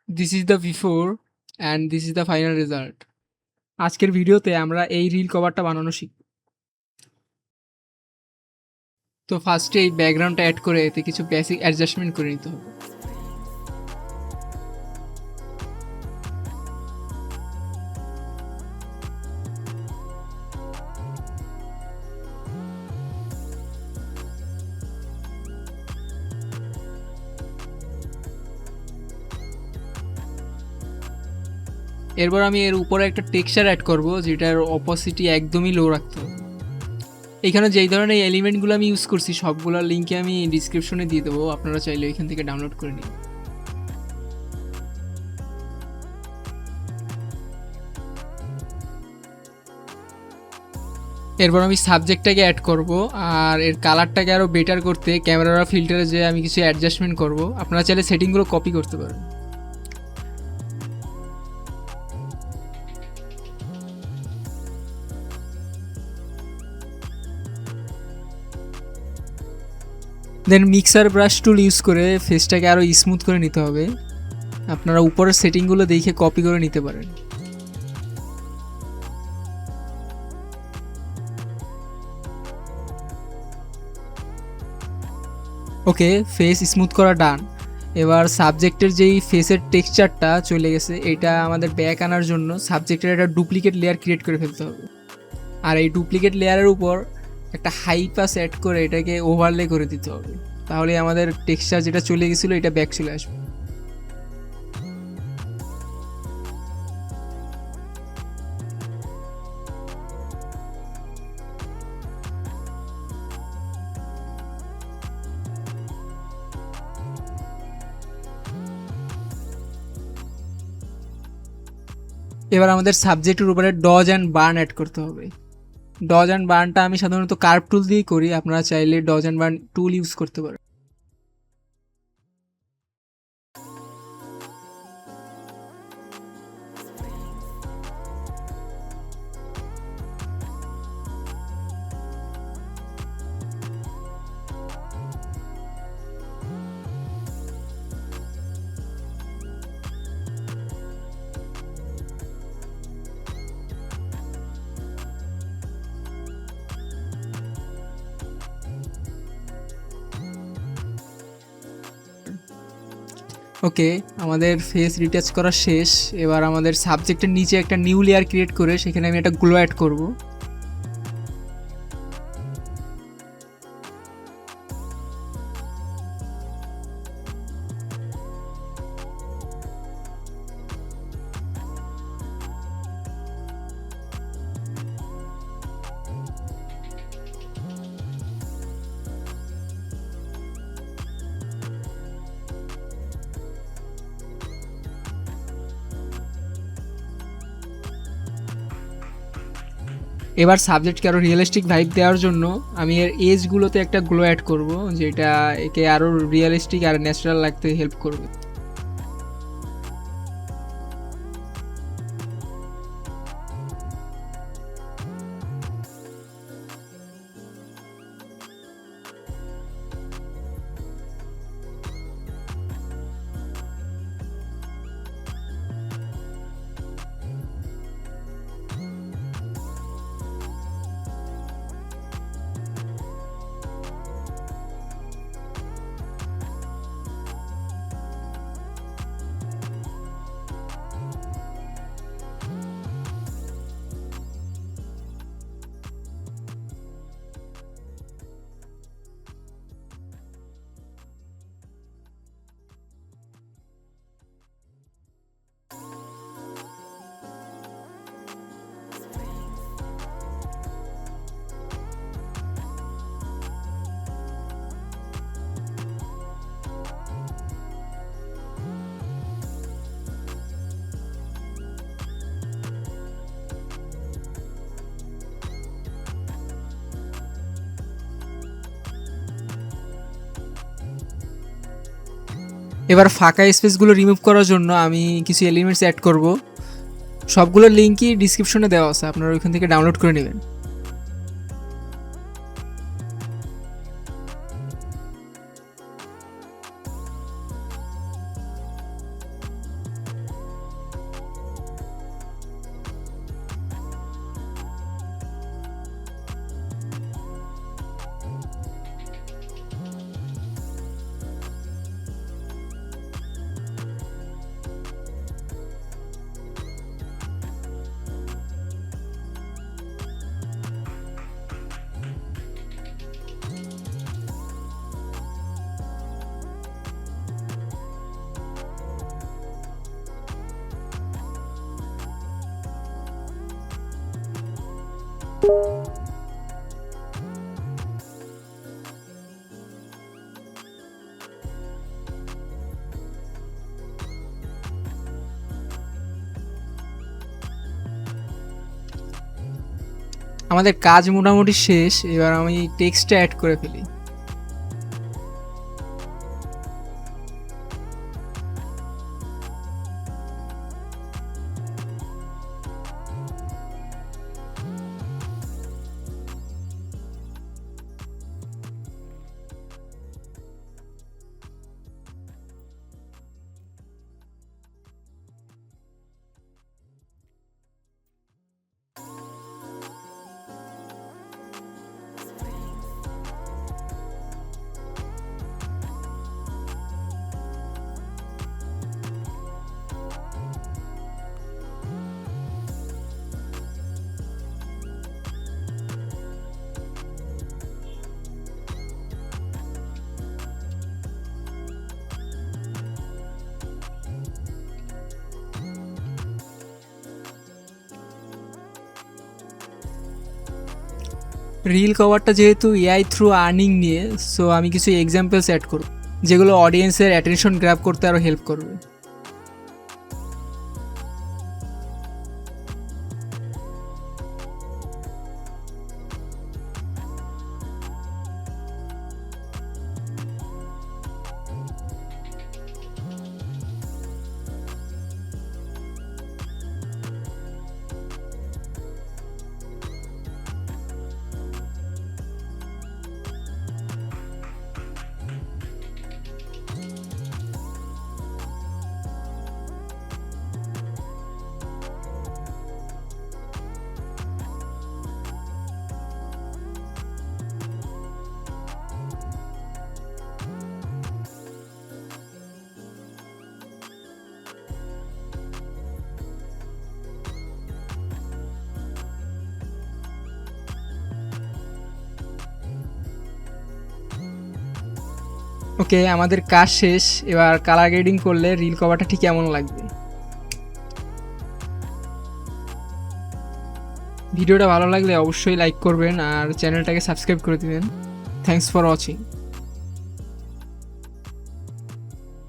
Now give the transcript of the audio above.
This is the before and this is the final result. আজকের ভিডিওতে আমরা এই রিল কভারটা বানানো শিখব। তো ফার্স্টে এই ব্যাকগ্রাউন্ডটা অ্যাড করে এতে কিছু বেসিক অ্যাডজাস্টমেন্ট করে নিতে হবে। এরপর আমি এর উপরে একটা টেক্সচার অ্যাড করব, যেটার অপোসিটি একদমই লো রাখতে হবে। এখানে যেই ধরনের এলিমেন্টগুলো আমি ইউজ করছি সবগুলোর লিঙ্কে আমি ডিসক্রিপশনে দিয়ে দেবো, আপনারা চাইলে এখান থেকে ডাউনলোড করে নিন। এরপর আমি সাবজেক্টটাকে অ্যাড করব, আর এর কালারটাকে আরও বেটার করতে ক্যামেরা ফিল্টারে যে আমি কিছু অ্যাডজাস্টমেন্ট করব। আপনারা চাইলে সেটিংগুলো কপি করতে পারেন। দেন মিক্সার ব্রাশ টুল ইউজ করে ফেসটাকে আরও স্মুথ করে নিতে হবে। আপনারা উপরের সেটিংগুলো দেখে কপি করে নিতে পারেন। ওকে, ফেস স্মুথ করা ডান। এবার সাবজেক্টের যেই ফেসের টেক্সচারটা চলে গেছে, এটা আমাদের ব্যাক আনার জন্য সাবজেক্টের একটা ডুপ্লিকেট লেয়ার ক্রিয়েট করে ফেলতে হবে। আর এই ডুপ্লিকেট লেয়ারের উপর একটা হাই পাস অ্যাড করে এটাকে ওভারলে করে দিতে হবে, তাহলে আমাদের টেক্সচার যেটা চলে গেছিলো এটা ব্যাক চলে আসবে। এবার আমাদের সাবজেক্টের উপরে ডজ অ্যান্ড বার্ন অ্যাড করতে হবে। ডজ অ্যান্ড বার্নটা আমি সাধারণত কার্ভ টুল দিয়েই করি, আপনারা চাইলে dodge and burn tool use করতে পারেন। ওকে, আমাদের ফেস রিটাচ করা শেষ। এবার আমাদের সাবজেক্টের নিচে একটা নিউ লেয়ার ক্রিয়েট করে সেখানে আমি একটা গ্লো অ্যাড করব। এবার সাবজেক্টকে আরও রিয়েলিস্টিক ভাইব দেওয়ার জন্য আমি এর এজগুলোতে একটা গ্লো অ্যাড করব, যেটা একে আরও রিয়েলিস্টিক আর ন্যাচারাল লাগতে হেল্প করবে। এবার ফাঁকা স্পেসগুলো রিমুভ করার জন্য আমি কিছু এলিমেন্টস অ্যাড করব। সবগুলোর লিঙ্কই ডিসক্রিপশনে দেওয়া আছে, আপনারা ওইখান থেকে ডাউনলোড করে নেবেন। আমাদের কাজ মোটামুটি শেষ, এবার আমি টেক্সটটা অ্যাড করে ফেলি। রিল কভারটা যেহেতু এআই থ্রু আর্নিং নিয়ে, সো আমি কিছু এক্সাম্পলস অ্যাড করব যেগুলো অডিয়েন্সের অ্যাটেনশন গ্র্যাব করতে আরও হেল্প করবে। ওকে, আমাদের কাজ শেষ। এবার কালার গ্রেডিং করলে রিল কভারটা ঠিক কেমন লাগবে। ভিডিওটা ভালো লাগলে অবশ্যই লাইক করবেন আর চ্যানেলটাকে সাবস্ক্রাইব করে দিবেন। Thanks for watching.